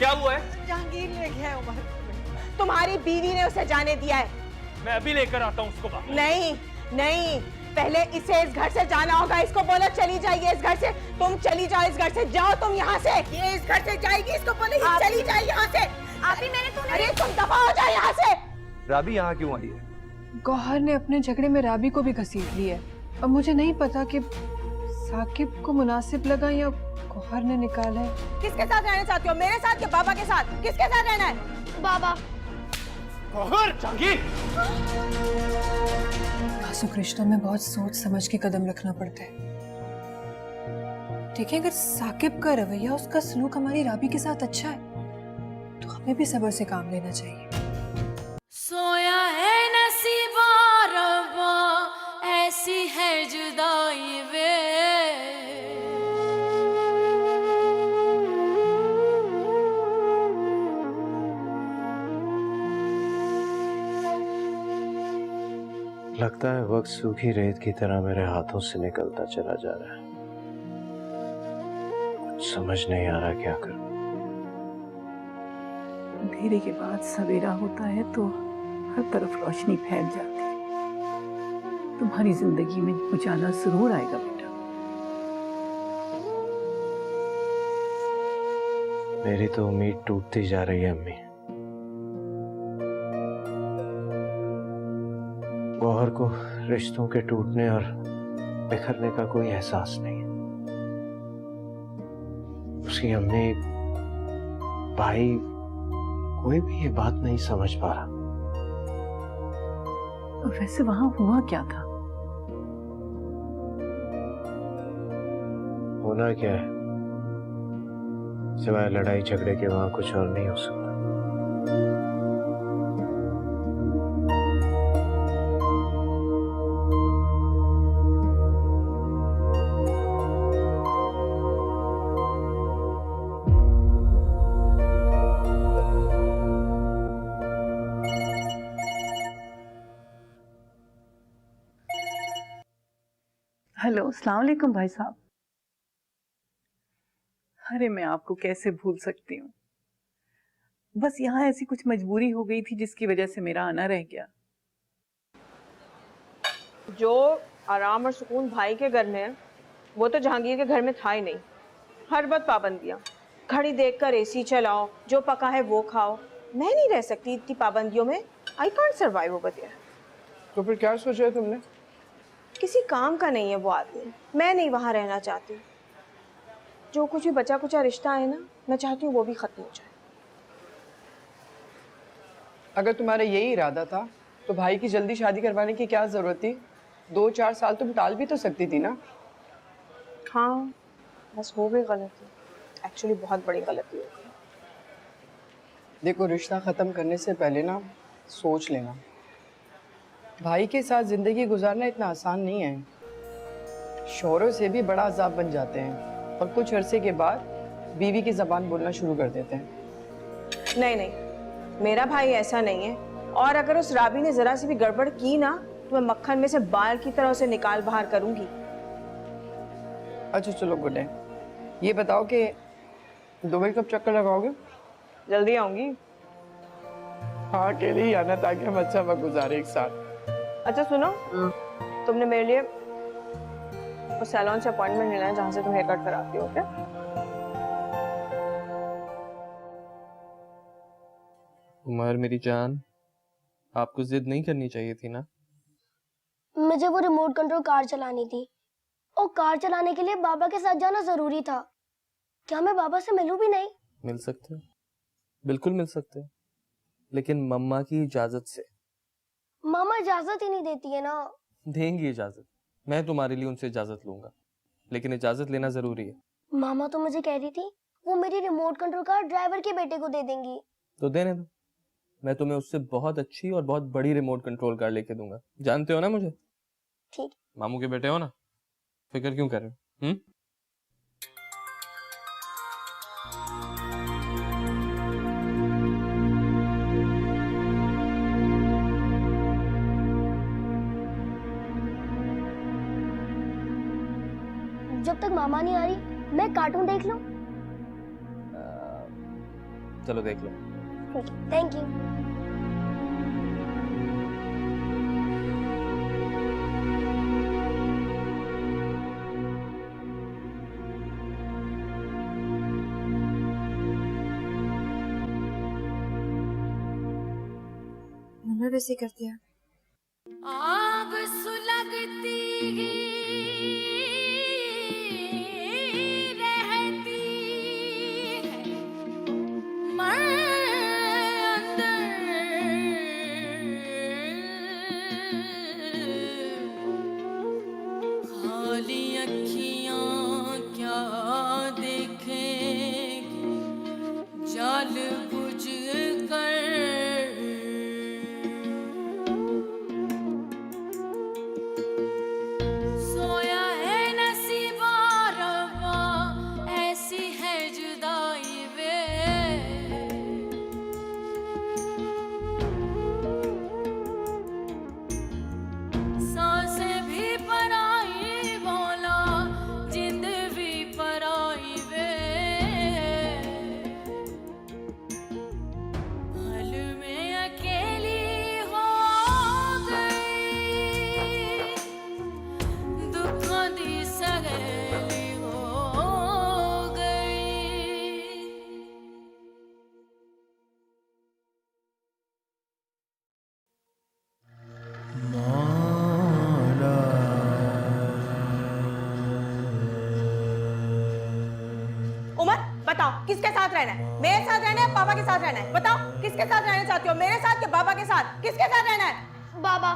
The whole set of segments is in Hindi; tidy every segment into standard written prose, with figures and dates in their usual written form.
क्या हुआ है? जहांगीर ले गया है उमर, तुम्हारी बीवी ने उसे जाने दिया है। मैं अभी लेकर आता हूँ उसको बाहर। नहीं नहीं, पहले इसे इस घर से जाना होगा। इसको बोलो चली जाइए इस घर से। तुम चली जाओ इस घर से, जाओ तुम यहाँ से। ये इस घर से जाएगी, इसको बोलो ये चली जाए यहाँ से। आप ही मैंने तो अरे तुम दफा हो जाओ यहाँ से। राबी यहाँ क्यों आई है? गौहर ने अपने झगड़े में राबी को भी घसीट लिया है। अब मुझे नहीं पता कि साकिब को मुनासिब लगा या गौहर ने निकाला है। किसके साथ रहना चाहती हो, मेरे साथ या बाबा के साथ? किसके साथ रहना है? बाबा। गौहर, जहांगीर। नाजुक रिश्तों में बहुत सोच समझ के कदम रखना पड़ता है। देखिए, अगर साकिब का रवैया, उसका सलूक हमारी राबी के साथ अच्छा है तो हमें भी सब्र से काम लेना चाहिए। सोया है नसीबा रब्बा, ऐसी है जुदाई वे। लगता है वक्त सूखी रेत की तरह मेरे हाथों से निकलता चला जा रहा है। कुछ समझ नहीं आ रहा क्या करूं। अंधेरे के बाद सवेरा होता है तो हर तरफ रोशनी फैल जाती है। तुम्हारी जिंदगी में उजाला जरूर आएगा बेटा। मेरी तो उम्मीद टूटती जा रही है अम्मी। गौहर को रिश्तों के टूटने और बिखरने का कोई एहसास नहीं है। उसकी अम्मी, भाई, कोई भी ये बात नहीं समझ पा रहा। वैसे वहां हुआ क्या था? होना क्या है, सिवाय लड़ाई झगड़े के वहां कुछ और नहीं हो सकता। हेलो, अस्सलाम वालेकुम भाई साहब। अरे मैं आपको कैसे भूल सकती हूँ। बस यहाँ ऐसी कुछ मजबूरी हो गई थी जिसकी वजह से मेरा आना रह गया। जो आराम और सुकून भाई के घर में है वो तो जहांगीर के घर में था ही नहीं। हर वक्त पाबंदियां, घड़ी देखकर एसी चलाओ, जो पका है वो खाओ। मैं नहीं रह सकती इतनी पाबंदियों में। I can't survive over there. तो फिर क्या सोचा है तुमने? किसी काम का नहीं है वो आदमी। मैं नहीं वहां रहना चाहती। जो कुछ भी बचा कुचा रिश्ता है ना, मैं चाहती हूँ वो भी खत्म हो जाए। अगर तुम्हारा यही इरादा था तो भाई की जल्दी शादी करवाने की क्या जरूरत थी? 2-4 साल तुम टाल भी तो सकती थी ना। हाँ, बस हो गई गलती। एक्चुअली बहुत बड़ी गलती हो गई। देखो, रिश्ता खत्म करने से पहले ना सोच लेना। भाई के साथ जिंदगी गुजारना इतना आसान नहीं है। शौहरों से भी बड़ा अजाब बन जाते हैं और कुछ अरसे के बाद बीवी की जबान बोलना शुरू कर देते हैं। नहीं नहीं, मेरा भाई ऐसा नहीं है। और अगर उस राबी ने जरा सी भी गड़बड़ की ना तो मैं मक्खन में से बाल की तरह उसे निकाल बाहर करूंगी। अच्छा चलो गुड है। ये बताओ कि दुबई कब चक्कर लगाओगे? जल्दी आऊंगी। हाँ, अकेले ही आना ताकि हम अच्छा वक्त गुजारे एक साथ। अच्छा सुनो, तुमने मेरे लिए उस सैलून से अपॉइंटमेंट लेना है जहाँ से तुम हेयर कट कराती हो क्या? उमर मेरी जान, आपको जिद नहीं करनी चाहिए थी ना। मुझे वो रिमोट कंट्रोल कार चलानी थी और कार चलाने के लिए बाबा के साथ जाना जरूरी था। क्या मैं बाबा से मिलूं भी नहीं? मिल सकते हो, बिल्कुल मिल सकते हो, लेकिन मम्मा की इजाजत से। मामा इजाजत ही नहीं देती है ना। देंगी इजाजत, मैं तुम्हारे लिए उनसे इजाजत लूंगा, लेकिन इजाजत लेना जरूरी है। मामा तो मुझे कह रही थी वो मेरी रिमोट कंट्रोल कार ड्राइवर के बेटे को दे देंगी। तो देने दो, मैं तुम्हें उससे बहुत अच्छी और बहुत बड़ी रिमोट कंट्रोल कार लेके दूंगा। जानते हो ना मुझे? ठीक। मामू के बेटे हो ना, फिक्र क्यों कर रहे हो? जब तक मामा नहीं आ रही मैं कार्टून देख लूं। चलो देख लो। Thank you. नंबर वैसे कर दिया। आग सुलगती रहती है मन अंदर, खाली अखियां क्या देखेंगी जाल बुझ कर। सोया है नसीबा रवा ऐसी है जुदाई वे, सांसें भी पराई बोला जिंद भी पराई वे, पल में अकेली हो गई दुखों दी सहेली हो गई। उमर बताओ किसके साथ रहना है? मेरे साथ रहना है, पापा के साथ रहना है? बताओ किसके साथ रहना चाहती हो? मेरे साथ या बाबा के साथ? किसके साथ रहना है? बाबा।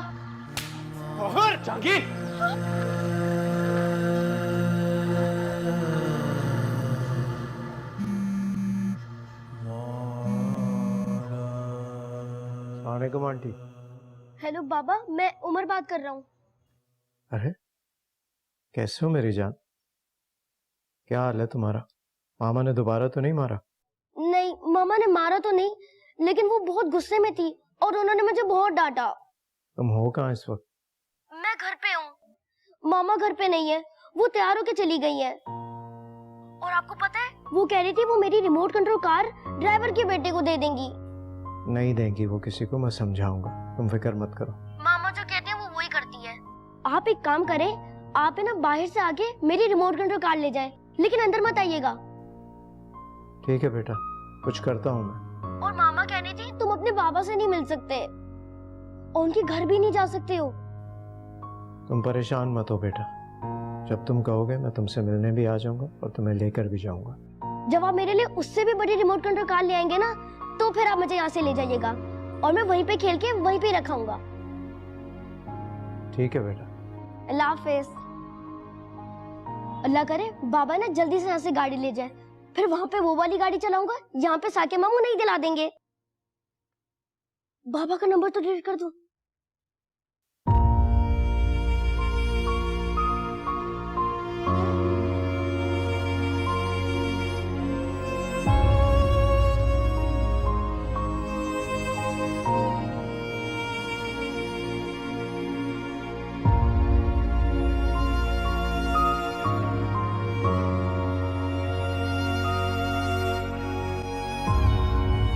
वालेकुम आंटी। हेलो बाबा, मैं उमर बात कर रहा हूँ। अरे कैसे हो मेरी जान? क्या हाल है तुम्हारा? मामा ने दोबारा तो नहीं मारा? नहीं, मामा ने मारा तो नहीं, लेकिन वो बहुत गुस्से में थी और उन्होंने मुझे बहुत डांटा। तुम हो कहाँ इस वक्त? मैं घर पे हूँ। मामा घर पे नहीं है, वो तैयार होके चली गई है। और आपको पता है, वो कह रही थी वो मेरी रिमोट कंट्रोल कार ड्राइवर के बेटे को दे देंगी। नहीं देंगी वो किसी को, मैं समझाऊंगा, तुम फिक्र मत करो। मामा जो कहते हैं वो वही करती है। आप एक काम करें, आप है ना बाहर से आके मेरी रिमोट कंट्रोल कार ले जाएं, लेकिन अंदर मत आइएगा। ठीक है बेटा, कुछ करता हूँ मैं। और मामा कह रही थी तुम अपने बाबा से नहीं मिल सकते और उनके घर भी नहीं जा सकते हो। तुम परेशान मत हो बेटा, जब तुम कहोगे मैं तुमसे मिलने भी आ जाऊंगा और तुम्हें लेकर भी जाऊंगा। जब आप मेरे लिए उससे भी बड़ी रिमोट कंट्रोल कार ले आएंगे ना, तो फिर आप मुझे यहाँ से ले जाइएगा और मैं वहीं पे खेल के वहीं पे रखाऊंगा। ठीक है बेटा। अल्लाह हाफिज। अल्लाह करे बाबा ना जल्दी से यहाँ से गाड़ी ले जाए, फिर वहां पे वो वाली गाड़ी चलाऊंगा यहाँ पे साके मामू नहीं दिला देंगे। बाबा का नंबर तो डिलीट कर दो।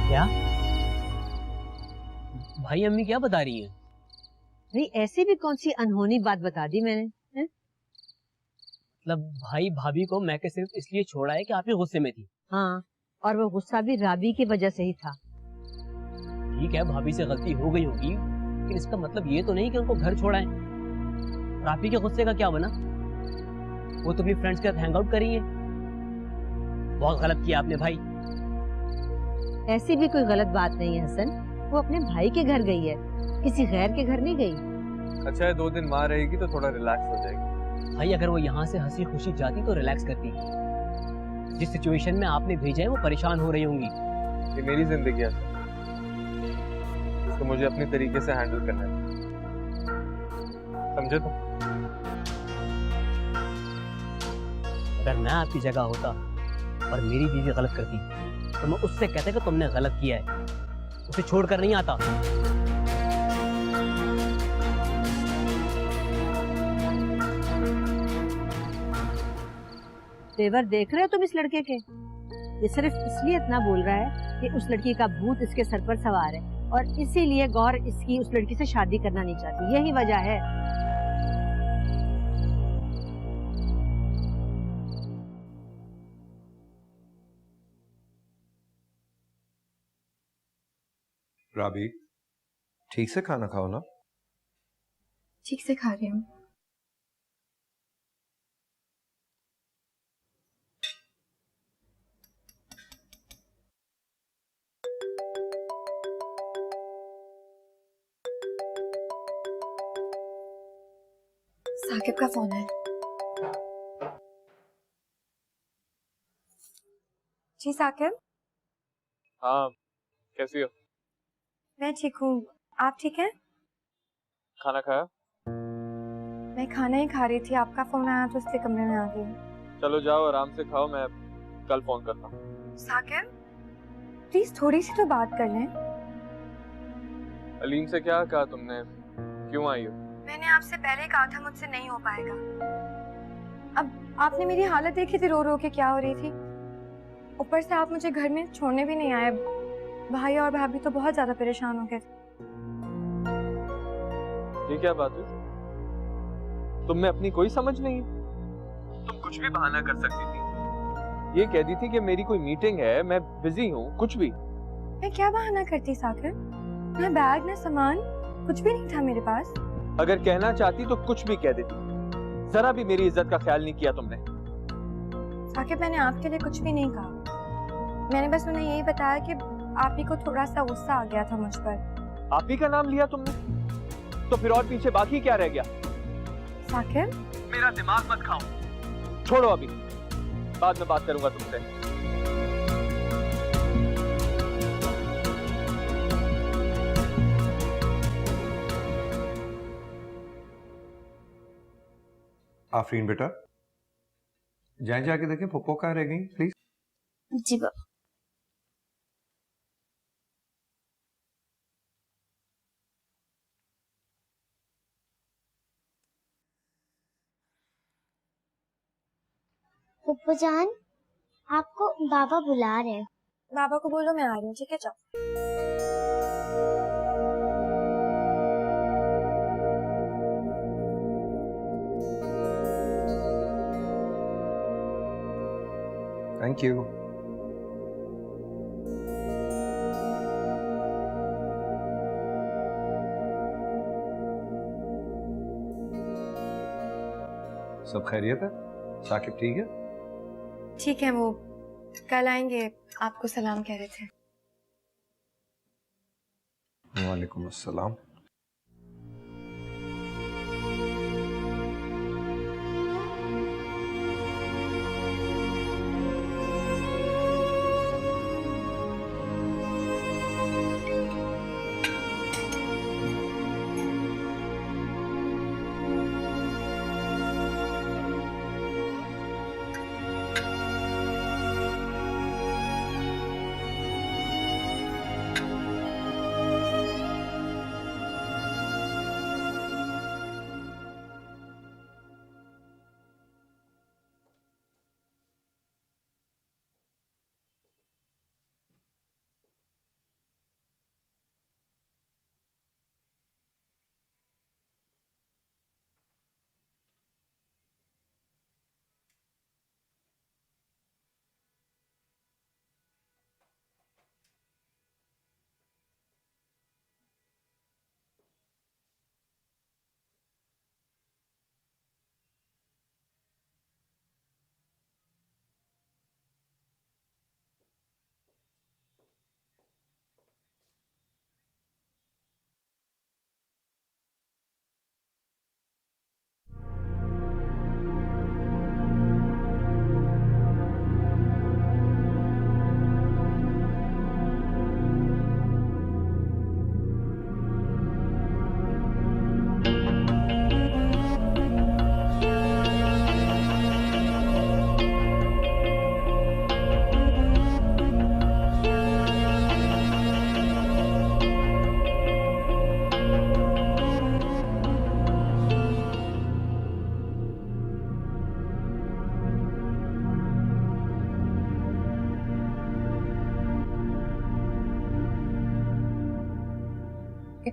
क्या भाई अम्मी क्या बता रही हैं? नहीं, ऐसी भी कौन सी अनहोनी बात बता दी मैंने? है? मतलब भाई भाभी को मैं के सिर्फ इसलिए छोड़ा है कि आप ही गुस्से में थी। हाँ, और वो गुस्सा भी राबी की वजह से ही था। ठीक है, भाभी से गलती हो गई होगी, लेकिन इसका मतलब ये तो नहीं कि उनको घर छोड़ा है। राबी के गुस्से का क्या बना? वो तो अपनी फ्रेंड्स के साथ हैंग आउट कर रही है। बहुत गलत किया आपने भाई। ऐसी भी कोई गलत बात नहीं है हसन, वो अपने भाई के घर गई है, किसी गैर के घर नहीं गई। अच्छा है 2 दिन माँ रहेगी तो थोड़ा रिलैक्स हो जाएगी। भाई अगर वो यहाँ से हंसी खुशी जाती तो रिलैक्स करती। जिस सिचुएशन में आपने भेजा है वो परेशान हो रही होंगी। ये मेरी जिंदगी है, इसको मुझे अपने तरीके से हैंडल करना है, समझे तुम? अगर मैं आपकी जगह होता और मेरी बीवी गलत करती तो मैं उससे कहता कि तुमने गलत किया है, उसे छोड़कर नहीं आता। तेवर देख रहे हो तुम इस लड़के के? ये सिर्फ इसलिए इतना बोल रहा है कि उस लड़की का भूत इसके सर पर सवार है और इसीलिए गौर इसकी उस लड़की से शादी करना नहीं चाहती, यही वजह है। राबी, ठीक से खाना खाओ ना। ठीक से खा रही हूँ। साकिब का फोन है। जी साकिब। हाँ, कैसी हो? मैं ठीक हूँ, आप ठीक हैं? खाना खाया? मैं खाना ही खा रही थी, आपका फोन आया तो इसलिए कमरे में आ गई। चलो जाओ आराम से खाओ, मैं कल फोन करता हूँ। साकिब प्लीज थोड़ी सी तो बात कर लें। अलीम से क्या कहा तुमने? क्यों आई हो? मैंने आपसे पहले कहा था मुझसे नहीं हो पाएगा। अब आपने मेरी हालत देखी थी, रो रो के क्या हो रही थी। ऊपर से आप मुझे घर में छोड़ने भी नहीं आए। भाई और भाभी तो बहुत ज्यादा परेशान हो गए थे। ये क्या बात है? तुम में अपनी कोई समझ नहीं? तुम कुछ भी बहाना कर सकती थी। ये कह दी थी कि मेरी कोई मीटिंग है, मैं बिजी हूँ, कुछ भी। मैं क्या बहाना करती साकिब? ना बैग ना सामान, कुछ भी नहीं था मेरे पास। अगर कहना चाहती तो कुछ भी कह देती। जरा भी मेरी इज्जत का ख्याल नहीं किया तुमने। साकिब मैंने आपके लिए कुछ भी नहीं कहा। मैंने बस उन्हें यही बताया कि आप ही को थोड़ा सा गुस्सा आ गया था मुझ पर। आप ही का नाम लिया तुमने, तो फिर और पीछे बाकी क्या रह गया? साकिब मेरा दिमाग मत खाओ, छोड़ो अभी, बाद में बात करूंगा तुमसे। आफरीन बेटा, जाए जाके देखें पप्पो कहाँ रह गई प्लीज। जी बाबा। पप्पू जान, आपको बाबा बुला रहे हैं। बाबा को बोलो मैं आ रही हूँ, ठीक है? जाओ। Thank you. सब खैरियत है? साकिब ठीक है? ठीक है, वो कल आएंगे, आपको सलाम कह रहे थे। वालेकुम अस्सलाम।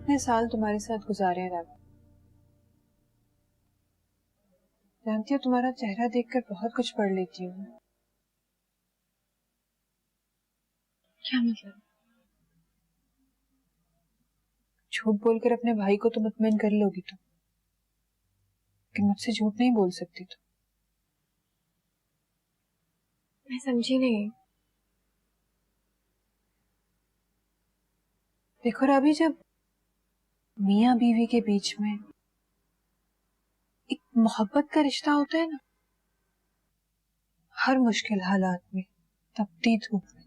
इतने साल तुम्हारे साथ गुजारे हैं राबी, जानती हो तुम्हारा चेहरा देखकर बहुत कुछ पढ़ लेती हूँ। क्या मतलब? झूठ बोलकर अपने भाई को तुम मुतमईन कर लोगी तो, लेकिन मुझसे झूठ नहीं बोल सकती तो। मैं समझी नहीं। देखो राबी, जब मियाँ बीवी के बीच में एक मोहब्बत का रिश्ता होता है ना, हर मुश्किल हालात में, तपती धूप में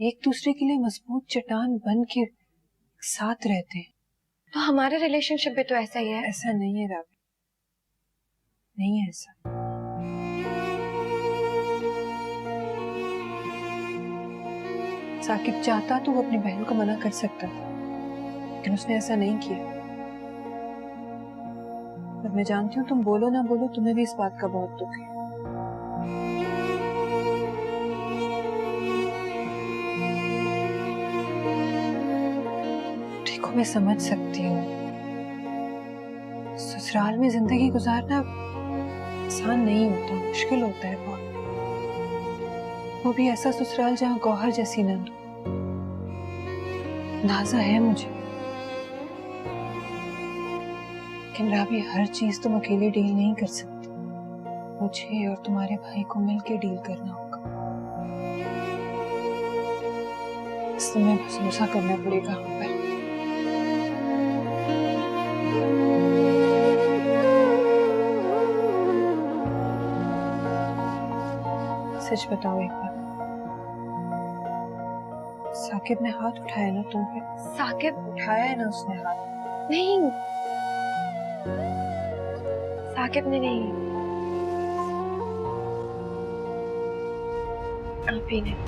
एक दूसरे के लिए मजबूत चट्टान बन के साथ रहते हैं। तो हमारा रिलेशनशिप भी तो ऐसा ही है। ऐसा नहीं है राबी, नहीं है ऐसा। साकिब चाहता तो वो अपनी बहन को मना कर सकता था, लेकिन उसने ऐसा नहीं किया। पर मैं जानती हूँ तुम बोलो ना बोलो, तुम्हें भी इस बात का बहुत दुख है। देखो मैं समझ सकती हूँ, ससुराल में जिंदगी गुजारना आसान नहीं होता, मुश्किल होता है बहुत। वो भी ऐसा ससुराल जहाँ गौहर जैसी नंद हो। अंदाजा है मुझे, लेकिन राबी हर चीज तुम अकेले डील नहीं कर सकती, मुझे और तुम्हारे भाई को मिलकर डील करना होगा। बस तुम्हें भरोसा करना पड़ेगा हम पर। सच बताओ एक बार, साकिब ने हाथ उठाया ना तुम पे? साकिब? उठाया है ना उसने हाथ? नहीं, साकिब ने नहीं, आप ही ने।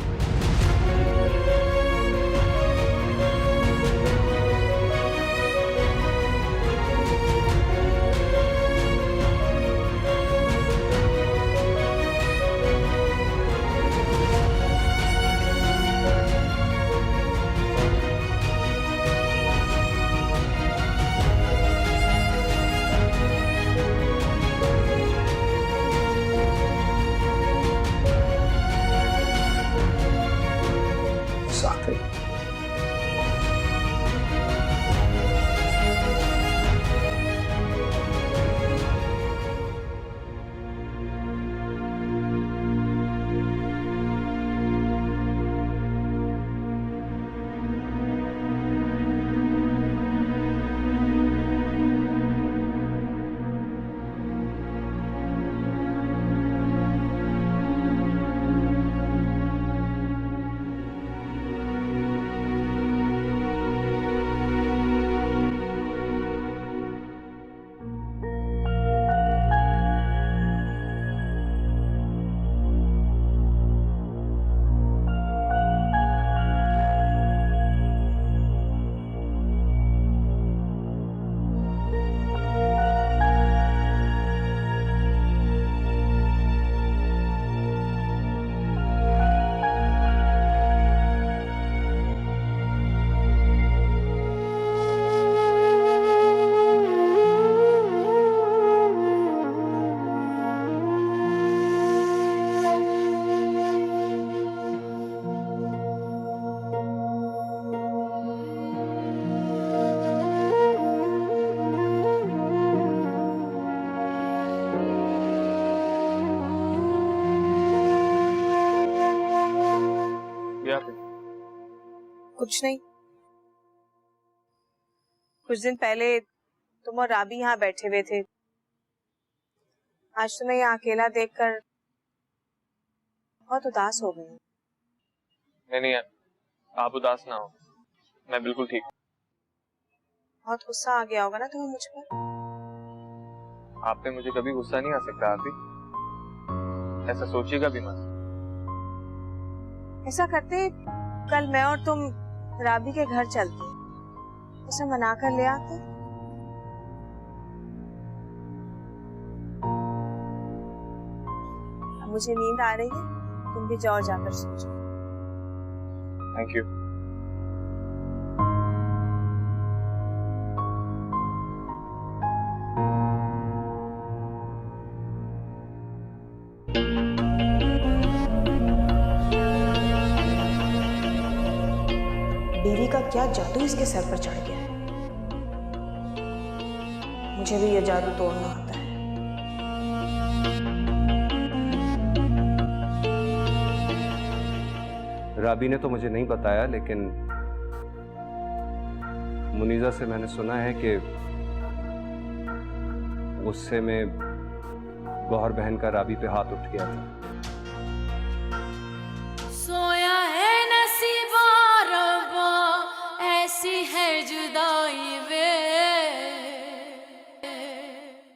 कुछ नहीं, कुछ दिन पहले तुम और राबी यहाँ बैठे हुए थे। आज तुम्हें यहाँ अकेला देखकर बहुत उदास हो गई। नहीं यार, आप उदास ना हो, मैं बिल्कुल ठीक। बहुत गुस्सा आ गया होगा ना तुम्हें मुझ पर? आप पे मुझे कभी गुस्सा नहीं आ सकता आप ही, ऐसा सोचिएगा भी मत। ऐसा करते, कल मैं और तुम राबी के घर चलते, उसे मना कर ले आते। अब मुझे नींद आ रही है, तुम भी जाओ, जाकर सो जाओ। Thank you. बड़ा जादू इसके सर पर चढ़ गया है। मुझे भी ये जादू तोड़ना आता है। राबी ने तो मुझे नहीं बताया, लेकिन मुनीजा से मैंने सुना है कि गुस्से में गौहर बहन का राबी पे हाथ उठ गया था। सोया है नसीबा रब्बा, ऐसी है जुदाई वे।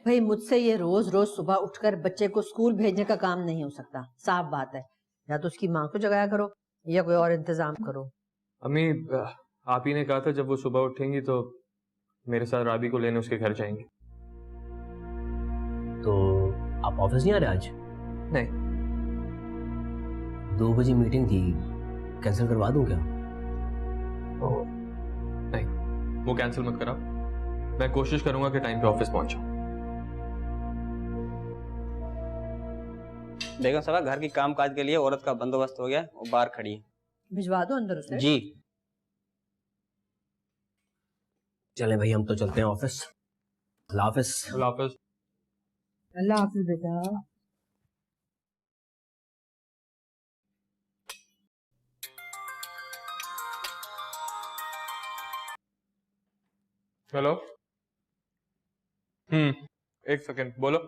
भाई मुझसे ये रोज रोज सुबह उठकर बच्चे को स्कूल भेजने का काम नहीं हो सकता, साफ बात है। या तो उसकी माँ को जगाया करो या कोई और इंतजाम करो। अम्मी, आप ही ने कहा था जब वो सुबह उठेंगी तो मेरे साथ राबी को लेने उसके घर जाएंगे। तो आप ऑफिस नहीं आ रहे आज? नहीं। 2 बजे मीटिंग थी, कैंसिल करवा दूं क्या? नहीं, वो कैंसिल मत करा। मैं कोशिश करूंगा कि टाइम पे ऑफिस पहुंचाऊं। बेगम साहब, घर की काम काज के लिए औरत का बंदोबस्त हो गया, वो बाहर खड़ी है। भिजवा दो अंदर उसे। जी। चलें भाई, हम तो चलते हैं ऑफिस। अल्लाह हाफिज। अल्लाह हाफिज। अल्लाह हाफिज बेटा। हेलो। एक सेकंड, बोलो।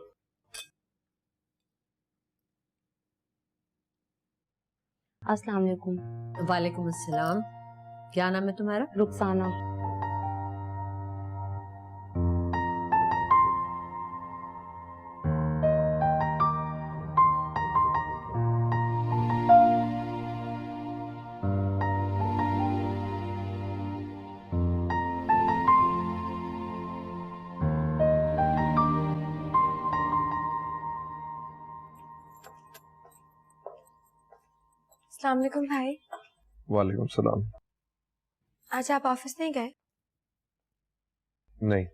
अस्सलाम वालेकुम। वालेकुम अस्सलाम। क्या नाम है तुम्हारा? रुखसाना। अस्सलाम वालेकुम भाई। वालेकुम सलाम। आज आप ऑफिस नहीं गए? नहीं।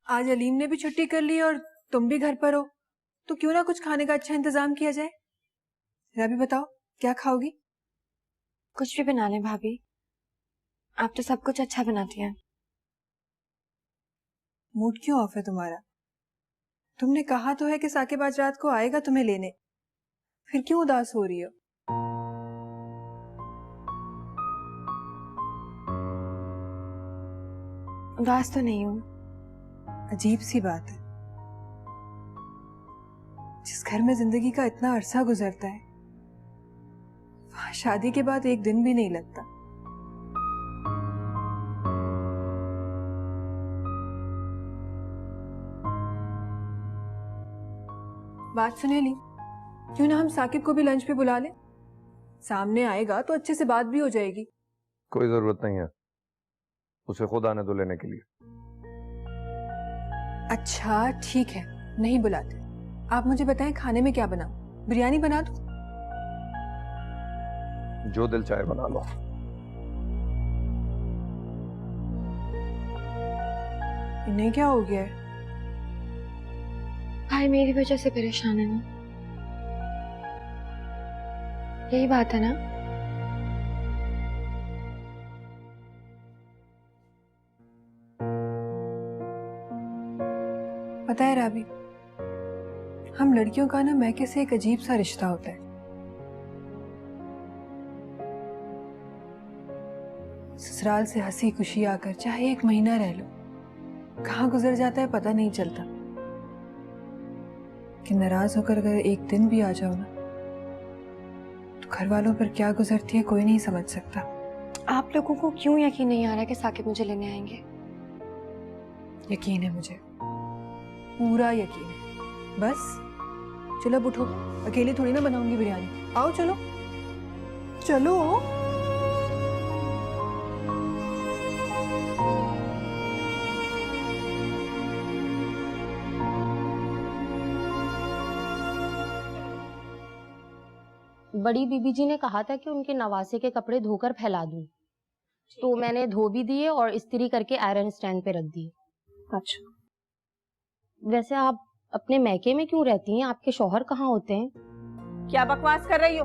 आज अलीम ने भी छुट्टी कर ली और तुम भी घर पर हो, तो क्यों ना कुछ खाने का अच्छा इंतजाम किया जाए। रबी बताओ क्या खाओगी? कुछ भी बना लें भाभी, आप तो सब कुछ अच्छा बनाती हैं। मूड क्यों ऑफ है तुम्हारा? तुमने कहा तो है कि साकिब आज रात को आएगा तुम्हें लेने, फिर क्यों उदास हो रही हो? उदास तो नहीं हूँ। अजीब सी बात है, जिस घर में जिंदगी का इतना अरसा गुजरता है वहां शादी के बाद एक दिन भी नहीं लगता। बात सुने ली, क्यों ना हम साकिब को भी लंच पे बुला लें? सामने आएगा तो अच्छे से बात भी हो जाएगी। कोई जरूरत नहीं है, उसे खुद आने दो लेने के लिए। अच्छा ठीक है, नहीं बुलाते। आप मुझे बताएं खाने में क्या बनाऊं? बिरयानी बना दूं? जो दिल चाहे बना लो। इन्हें क्या हो गया है? भाई मेरी वजह से परेशान है ना, यही बात है ना? पता है राबी, हम लड़कियों का ना मैके से एक अजीब सा रिश्ता होता है। ससुराल से हंसी खुशी आकर चाहे 1 महीना रह लो, कहाँ गुजर जाता है पता नहीं चलता। कि नाराज होकर अगर एक दिन भी आ जाओ ना, तो घर वालों पर क्या गुजरती है कोई नहीं समझ सकता। आप लोगों को क्यों यकीन नहीं आ रहा कि साकिब मुझे लेने आएंगे? यकीन है मुझे, पूरा यकीन है। बस चलो अब उठो, अकेले थोड़ी ना बनाऊंगी बिरयानी। आओ चलो चलो। बड़ी बीबी जी ने कहा था कि उनके नवासे के कपड़े धोकर फैला दूं, तो मैंने धो भी दिए और इस्त्री करके आयरन स्टैंड पे रख दिए। अच्छा, वैसे आप अपने मैके में क्यों रहती हैं? आपके शौहर कहाँ होते हैं? क्या बकवास कर रही हो?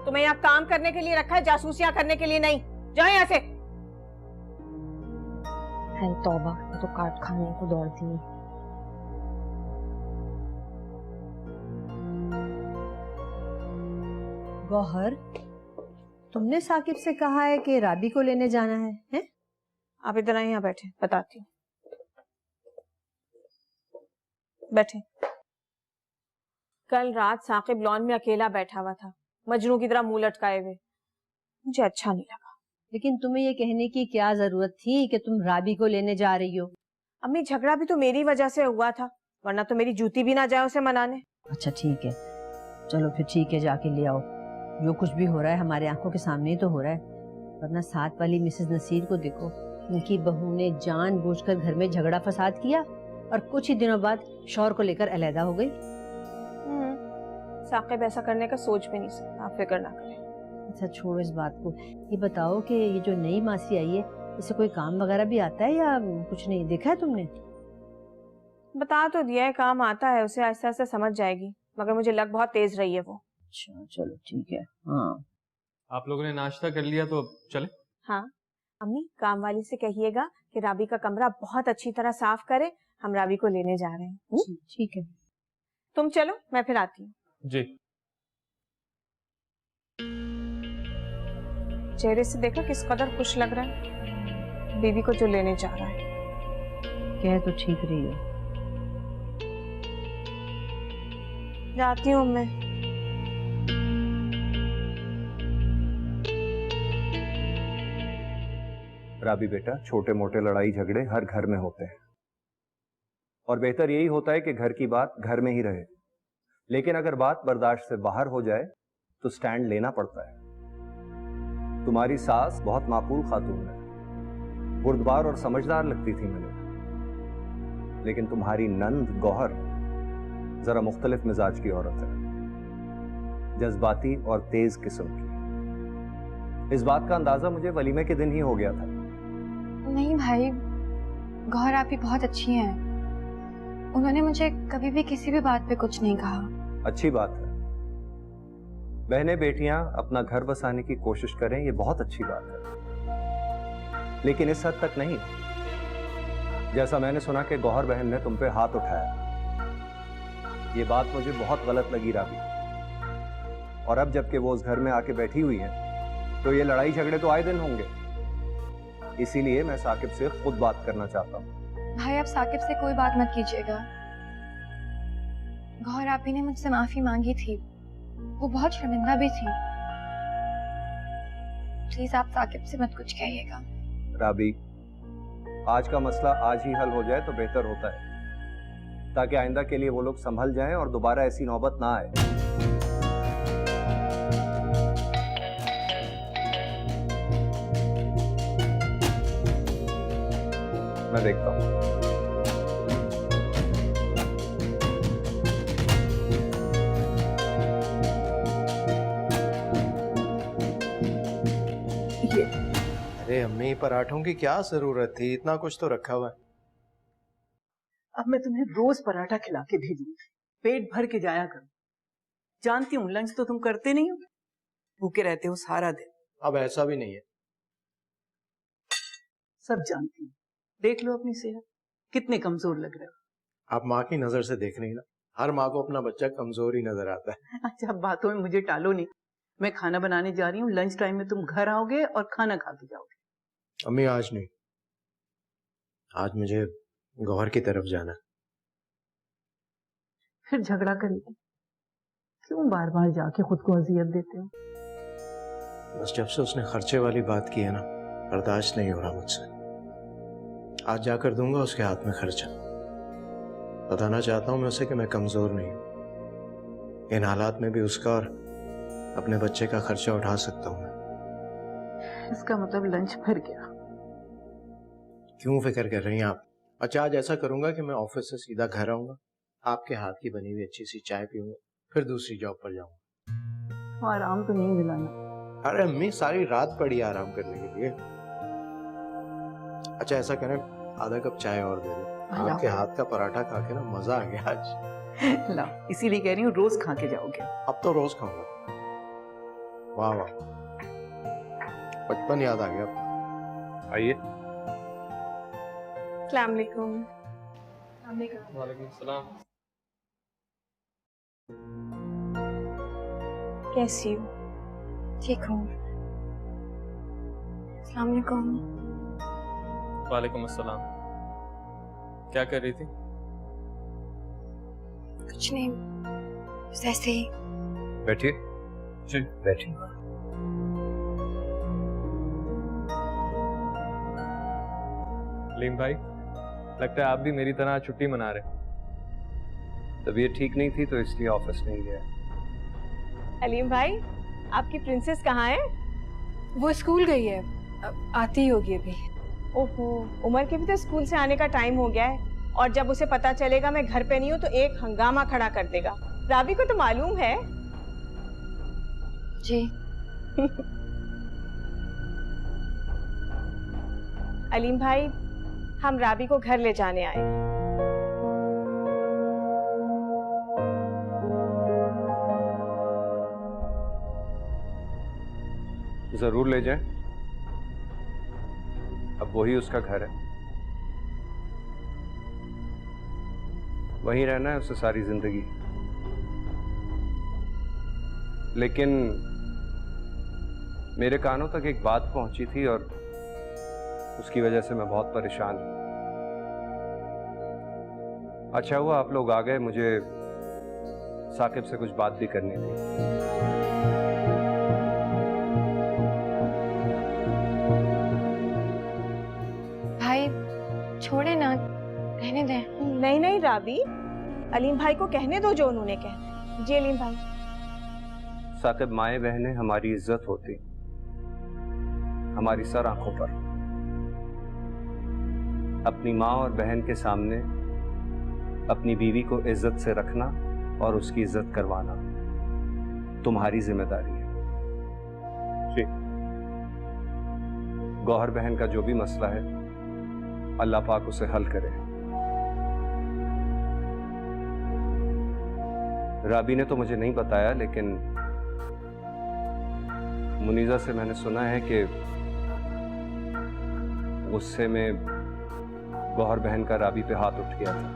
तुम्हें यहाँ काम करने के लिए रखा है, जासूसियां करने के लिए नहीं। जाओ यहाँ से। है तौबा, ये तो काट खाने को दौड़ती है। गौहर, तुमने साकिब से कहा है कि राबी को लेने जाना है, हैं? आप इधर आइए, यहाँ बैठे, बताती हूँ। बैठे। कल रात साकिब लॉन में अकेला बैठा हुआ था, मजनू की तरह मुंह लटकाए हुए। मुझे अच्छा नहीं लगा। लेकिन तुम्हें ये कहने की क्या जरूरत थी कि तुम राबी को लेने जा रही हो? अम्मी, झगड़ा भी तो मेरी वजह से हुआ था, वरना तो मेरी जूती भी ना जाए उसे मनाने। अच्छा ठीक है, चलो फिर ठीक है, जाके ले आओ। जो कुछ भी हो रहा है हमारे आंखों के सामने ही तो हो रहा है। वरना साथ वाली मिसेस नसीर को देखो, उनकी बहू ने जानबूझकर घर में झगड़ा फसाद किया और कुछ ही दिनों बाद शौहर को लेकर अलहदा हो गई। साकिब ऐसा करने का सोच भी नहीं सकता, आप फिक्र ना करें। अच्छा छोड़ो इस बात को, ये बताओ कि ये जो नई मासी आई है, इसे कोई काम वगैरह भी आता है या कुछ नहीं? देखा है तुमने? बता तो दिया है, काम आता है उसे, आहिस्ता आहिस्ता समझ जाएगी, मगर मुझे लग बहुत तेज रही है वो। अच्छा चलो ठीक है। हाँ, आप लोगों ने नाश्ता कर लिया तो चले? हाँ अम्मी, काम वाली से कहिएगा कि राबी का कमरा बहुत अच्छी तरह साफ करे, हम राबी को लेने जा रहे हैं। ठीक है, तुम चलो, मैं फिर आती हूँ। जी। चेहरे से देखो किस कदर खुश लग रहा है, बीवी को जो लेने जा रहा है। कह तो ठीक रही है। जाती हूँ मैं। राबी बेटा, छोटे मोटे लड़ाई झगड़े हर घर में होते हैं और बेहतर यही होता है कि घर की बात घर में ही रहे। लेकिन अगर बात बर्दाश्त से बाहर हो जाए तो स्टैंड लेना पड़ता है। तुम्हारी सास बहुत माकूल खातून है, बुर्दबार और समझदार लगती थी मुझे, लेकिन तुम्हारी नंद गौहर जरा मुख्तलिफ मिजाज की औरत है, जज्बाती और तेज किस्म की। इस बात का अंदाजा मुझे वलीमे के दिन ही हो गया था। नहीं भाई, गौहर आप ही बहुत अच्छी हैं। उन्होंने मुझे कभी भी किसी भी बात पे कुछ नहीं कहा। अच्छी बात है, बहनें बेटियां अपना घर बसाने की कोशिश करें, ये बहुत अच्छी बात है, लेकिन इस हद तक नहीं जैसा मैंने सुना कि गौहर बहन ने तुम पे हाथ उठाया। ये बात मुझे बहुत गलत लगी राबी, और अब जबकि वो उस घर में आके बैठी हुई है तो ये लड़ाई झगड़े तो आए दिन होंगे। इसीलिए मैं साकिब से खुद बात करना चाहता हूँ। भाई आप साकिब से कोई बात मत कीजिएगा। गौहर आप ही ने मुझसे माफी मांगी थी, वो बहुत शर्मिंदा भी थी। प्लीज आप साकिब से मत कुछ कहिएगा। राबी, आज का मसला आज ही हल हो जाए तो बेहतर होता है, ताकि आइंदा के लिए वो लोग संभल जाएं और दोबारा ऐसी नौबत ना आए। मैं देखता हूँ। अरे अम्मी, पराठों की क्या जरूरत थी? इतना कुछ तो रखा हुआ है। अब मैं तुम्हें रोज पराठा खिला के भेजूंगी, पेट भर के जाया करो। जानती हूँ लंच तो तुम करते नहीं हो, भूखे रहते हो सारा दिन। अब ऐसा भी नहीं है। सब जानती हूँ, देख लो अपनी सेहत, कितने कमजोर लग रहे हो। आप माँ की नजर से देख रही ना, हर माँ को अपना बच्चा कमजोर ही नजर आता है। अच्छा, अब बातों में मुझे टालो नहीं, मैं खाना बनाने जा रही हूँ। लंच टाइम में तुम घर आओगे और खाना खा के जाओगे। अम्मी आज नहीं, आज मुझे गौहर की तरफ जाना। फिर झगड़ा करेगी, क्यों बार बार जाके खुद को अजियत देते हो? बस जब से उसने खर्चे वाली बात की है ना, बर्दाश्त नहीं हो रहा मुझसे। आज जाकर दूंगा उसके हाथ में खर्चा। बताना चाहता हूं मैं उसे कि मैं कमजोर नहीं हूं, इन हालात में भी उसका और अपने बच्चे का खर्चा उठा सकता हूं मैं। इसका मतलब लंच भर गया। क्यों फिक्र कर रही हैं आप? अच्छा, आज ऐसा करूंगा कि मैं ऑफिस से सीधा घर आऊंगा, आपके हाथ की बनी हुई अच्छी सी चाय पीऊंगा, फिर दूसरी जॉब पर जाऊंगा। आराम तो नहीं मिलाना। अरे अम्मी, सारी रात पड़ी आराम करने के लिए। अच्छा ऐसा करें, आधा कप चाय और दे दो। आपके हाथ का पराठा खा के ना मजा आ गया आज। ला, इसीलिए कह रही हूँ रोज खा के जाओगे। अब तो रोज खाऊंगा। वाह वाह, बचपन याद आ गया। आइए। अस्सलाम वालेकुम। वालेकुम सलाम। कैसी हो? ठीक हूँ। अस्सलाम वालेकुम। वालेकुम अस्सलाम। क्या कर रही थी? कुछ नहीं, बस ऐसे ही। बैठिए। जी बैठिए। लीम भाई, लगता है आप भी मेरी तरह छुट्टी मना रहे। तबीयत ठीक नहीं थी तो इसलिए ऑफिस नहीं गया। अलीम भाई, आपकी प्रिंसेस कहाँ है? वो स्कूल गई है, आती ही होगी अभी। ओहो, उमर के भी तो स्कूल से आने का टाइम हो गया है और जब उसे पता चलेगा मैं घर पे नहीं हूँ तो एक हंगामा खड़ा कर देगा। राबी को तो मालूम है। जी। अलीम भाई, हम राबी को घर ले जाने आए। जरूर ले जाएं। अब वही उसका घर है, वहीं रहना है उसे सारी जिंदगी। लेकिन मेरे कानों तक एक बात पहुंची थी और उसकी वजह से मैं बहुत परेशान हूं। अच्छा हुआ आप लोग आ गए, मुझे साकिब से कुछ बात भी करनी थी। भाई छोड़े ना, रहने दें। नहीं नहीं राबी, अलीम भाई को कहने दो जो उन्होंने कहना। जी अलीम भाई। साकिब, माएं बहनें हमारी इज्जत होती, हमारी सर आंखों पर। अपनी माँ और बहन के सामने अपनी बीवी को इज्जत से रखना और उसकी इज्जत करवाना तुम्हारी जिम्मेदारी है। जी। गौहर बहन का जो भी मसला है अल्लाह पाक उसे हल करे। राबी ने तो मुझे नहीं बताया, लेकिन मुनीजा से मैंने सुना है कि गुस्से में गौहर बहन का राबी पे हाथ उठ गया था।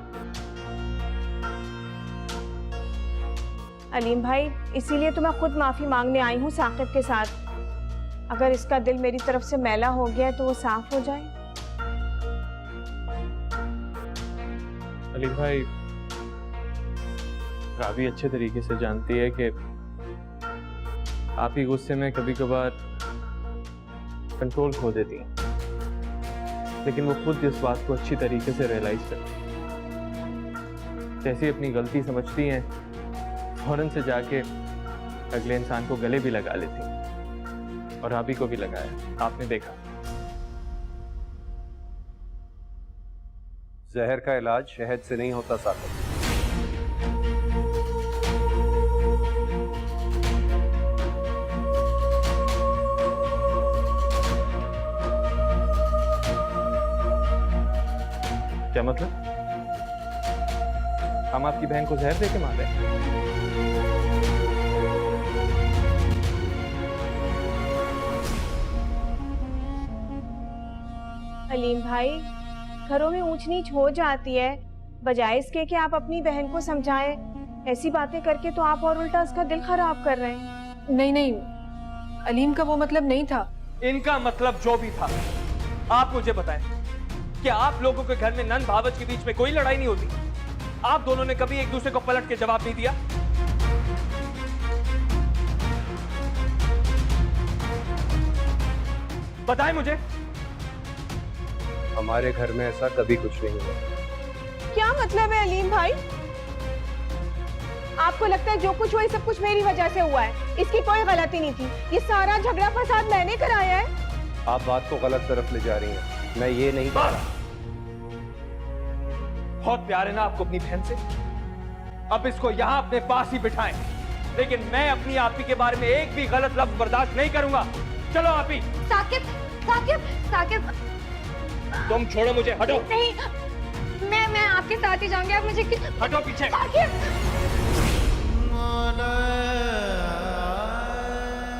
अलीम भाई, इसीलिए तो मैं खुद माफी मांगने आई हूँ साकिब के साथ। अगर इसका दिल मेरी तरफ से मैला हो गया है तो वो साफ हो जाए। अलीम भाई, राबी अच्छे तरीके से जानती है कि आप ही गुस्से में कभी कभार कंट्रोल खो देती हैं, लेकिन वो खुद इस बात को अच्छी तरीके से रियलाइज करती हैं। जैसे ही अपनी गलती समझती हैं, फौरन से जाके अगले इंसान को गले भी लगा लेती हैं, और राबी को भी लगाया, आपने देखा। जहर का इलाज शहद से नहीं होता साकिब। क्या मतलब? हम आपकी बहन को जहर देके मारे? अलीम भाई, घरों में ऊंच नीच हो जाती है, बजाय इसके कि आप अपनी बहन को समझाएं। ऐसी बातें करके तो आप और उल्टा उसका दिल खराब कर रहे हैं। नहीं नहीं, अलीम का वो मतलब नहीं था। इनका मतलब जो भी था, आप मुझे बताएं, क्या आप लोगों के घर में नन भावच के बीच में कोई लड़ाई नहीं होती? आप दोनों ने कभी एक दूसरे को पलट के जवाब नहीं दिया? बताएं मुझे। हमारे घर में ऐसा कभी कुछ नहीं हुआ। क्या मतलब है अलीम भाई? आपको लगता है जो कुछ हुआ सब कुछ मेरी वजह से हुआ है? इसकी कोई गलती नहीं थी। ये सारा झगड़ा फसाद मैंने कराया है। आप बात को गलत तरफ ले जा रही हैं। मैं ये नहीं कह रहा। बहुत प्यार है ना आपको अपनी बहन से? अब इसको यहाँ अपने पास ही बिठाएं, लेकिन मैं अपनी आपी के बारे में एक भी गलत लफ्ज बर्दाश्त नहीं करूंगा। चलो आपी। साकिब, साकिब, साकिब, तुम छोड़ो मुझे, हटो। नहीं, मैं आपके साथ ही जाऊंगी। आप मुझे हटो पीछे। साकिब,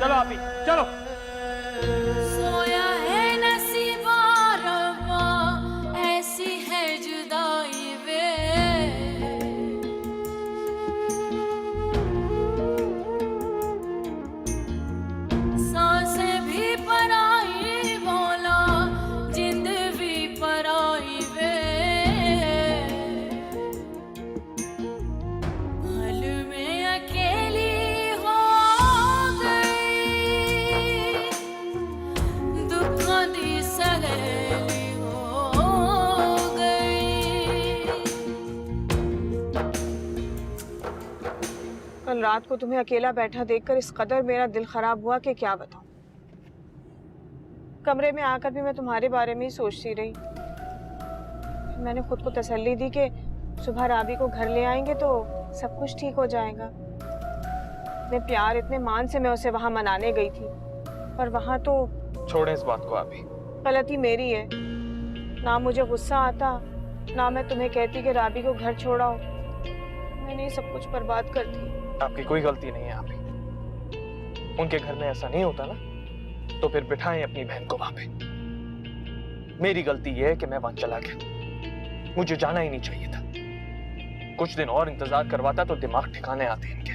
चलो आपी, चलो। कल रात को तुम्हें अकेला बैठा देखकर इस कदर मेरा दिल खराब हुआ कि क्या बताऊं। कमरे में आकर भी मैं तुम्हारे बारे में ही सोचती रही। मैंने खुद को तसल्ली दी कि सुबह राबी को घर ले आएंगे तो सब कुछ ठीक हो जाएगा। इतने प्यार इतने मान से मैं उसे वहां मनाने गई थी, पर वहां तो छोड़ें इस बात को आप ही। गलती मेरी है। ना मुझे गुस्सा आता, ना मैं तुम्हें कहती कि राबी को घर छोड़ाओ। मैंने ये सब कुछ बर्बाद कर दी। आपकी कोई गलती नहीं है आप ही। उनके घर में ऐसा नहीं होता ना, तो फिर बिठाएं अपनी बहन को वहां पे। मेरी गलती ये है कि मैं वहां चला गया। मुझे जाना ही नहीं चाहिए था। कुछ दिन और इंतजार करवाता तो दिमाग ठिकाने आते इनके।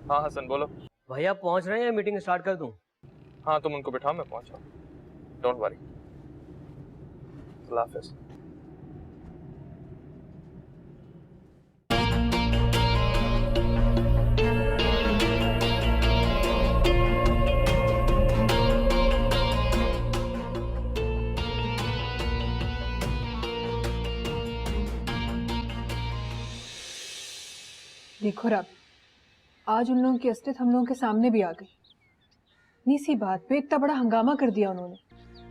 हाँ हसन बोलो। भैया पहुंच रहे हैं, मीटिंग स्टार्ट कर दूं? हाँ तुम उनको बिठाओ, मैं पहुंच रहा हूँ। Don't worry. अल्लाह हाफिज। देखो रब, आज उन लोगों की असलियत हम लोगों के सामने भी आ गई। इतनी सी बात पे इतना बड़ा हंगामा कर दिया उन्होंने।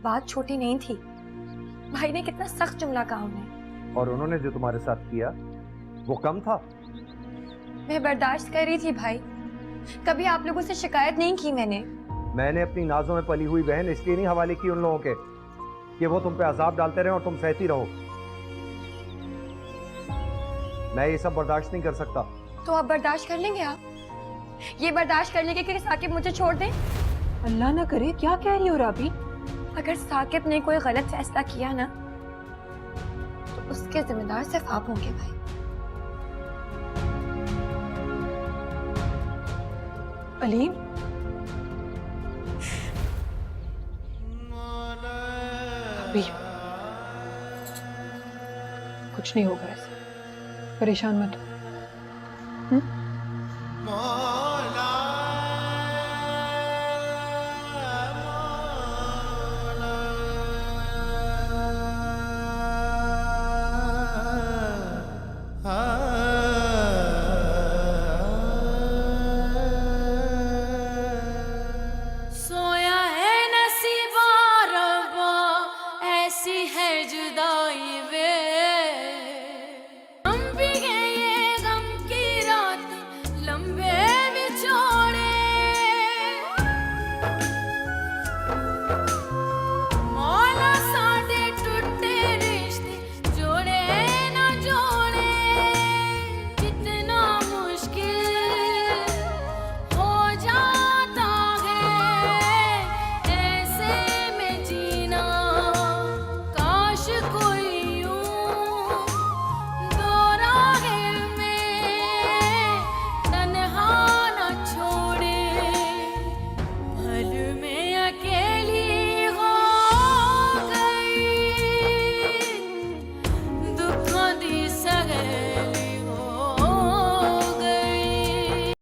बात छोटी नहीं थी, भाई ने कितना सख्त जुमला कहा उन्हें। और उन्होंने जो तुम्हारे साथ किया वो कम था? मैं बर्दाश्त कर रही थी भाई, कभी आप लोगों से शिकायत नहीं की मैंने अपनी नाजों में पली हुई बहन इसलिए नहीं हवाले की उन लोगों के कि वो तुम पे अजाब डालते रहे और तुम सहती रहो। मैं ये सब बर्दाश्त नहीं कर सकता। तो आप बर्दाश्त कर लेंगे? आप ये बर्दाश्त कर लेंगे कि साकिब मुझे छोड़ दें? अल्लाह ना करे, क्या कह रही हो राबी? अगर साकिब ने कोई गलत फैसला किया ना, तो उसके जिम्मेदार सिर्फ आप होंगे भाई। अलीम, अभी कुछ नहीं होगा ऐसे, परेशान मत हो।